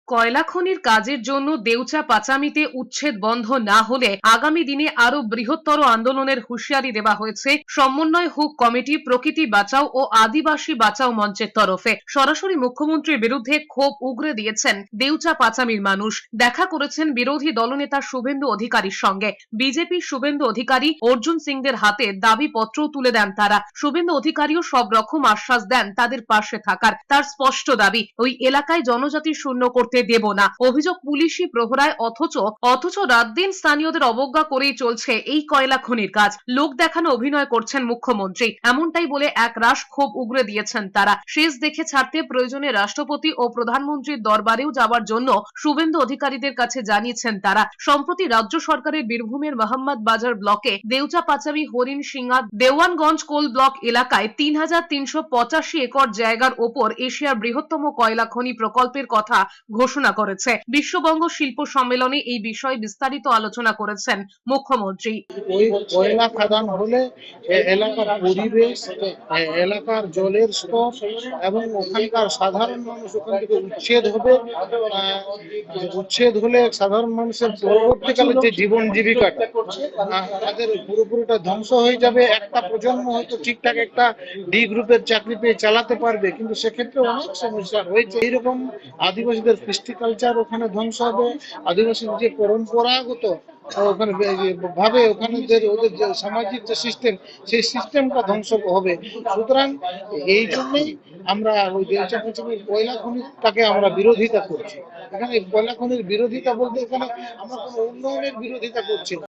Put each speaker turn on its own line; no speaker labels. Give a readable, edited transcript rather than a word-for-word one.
কয়লা খনির কাজের জন্য দেউচা পাচামিতে উচ্ছেদ বন্ধ না হলে আগামী দিনে আরো বৃহত্তর আন্দোলনের হুঁশিয়ারি দেওয়া হয়েছে সমন্বয় হুক কমিটি, প্রকৃতি বাঁচাও ও আদিবাসী বাঁচাও মঞ্চের তরফে। সরাসরি মুখ্যমন্ত্রীর বিরুদ্ধে ক্ষোভ উগরে দিয়েছেন দেউচা পাচামির মানুষ। দেখা করেছেন বিরোধী দলনেতা শুভেন্দু অধিকারীর সঙ্গে। বিজেপি শুভেন্দু অধিকারী, অর্জুন সিংদের হাতে দাবি পত্রও তুলে দেন তারা। শুভেন্দু অধিকারীও সব রকম আশ্বাস দেন তাদের পাশে থাকার। তার স্পষ্ট দাবি, ওই এলাকায় জনজাতি শূন্য করতে দেব না। অভিযোগ পুলিশি প্রহরায়, অথচ রাত দিন স্থানীয়দের অবজ্ঞা করেই চলছে এই কয়লা খনির কাজ। লোক দেখানো অভিনয় করছেন মুখ্যমন্ত্রী, এমনটাই বলে এক রাশ ক্ষোভ উগরে দিয়েছেন তারা। শেষ দেখে ছাড়তে প্রয়োজনে রাষ্ট্রপতি ও প্রধানমন্ত্রীর দরবারেও যাওয়ার জন্য শুভেন্দু অধিকারীদের কাছে জানিয়েছেন তারা। সম্প্রতি রাজ্য সরকারের বীরভূমের মোহাম্মদ বাজার ব্লকে দেউচা পাচামি, হরিণ সিংহা, দেওয়ানগঞ্জ কোল ব্লক এলাকায় ৩,৩৮৫ একর জায়গার ওপর এশিয়ার বৃহত্তম কয়লা খনি প্রকল্পের কথা ঘোষণা করেছে। বিশ্ববঙ্গ শিল্প সম্মেলনে এই বিষয়ে বিস্তারিত আলোচনা করেছেন মুখ্যমন্ত্রী।
ওই কয়লা খাদান হলে এলাকার পরিবেশ, এলাকার জলের স্তর এবং ওখানকার সাধারণ মানুষ ওখান থেকে উচ্ছেদ হবে। উচ্ছেদ হলে সাধারণ মানুষের পরবর্তীকালে যে জীবন জীবিকাটা তাদের পুরোপুরিটা ধ্বংস হয়ে যাবে। একটা প্রজন্ম হয়তো ঠিকঠাক একটা ডি গ্রুপের চাকরি পেয়ে চালাতে পারবে, কিন্তু সেক্ষেত্রে অনেক সমস্যা রয়েছে। এইরকম আদিবাসীদের কৃষ্টি কালচার ওখানে ধ্বংস হবে। আদিবাসীদের যে পরম্পরাগত ওখানে ভাবে ওখানে ওদের যে সামাজিক যে সিস্টেম, সেই সিস্টেমটা ধ্বংস হবে। সুতরাং এই জন্যই আমরা ওই দেউচা পাচামির কয়লা খনিটাকে আমরা বিরোধিতা করছি। এখানে কয়লা খনির বিরোধিতা বলতে এখানে আমরা কোনো উন্নয়নের বিরোধিতা করছি না।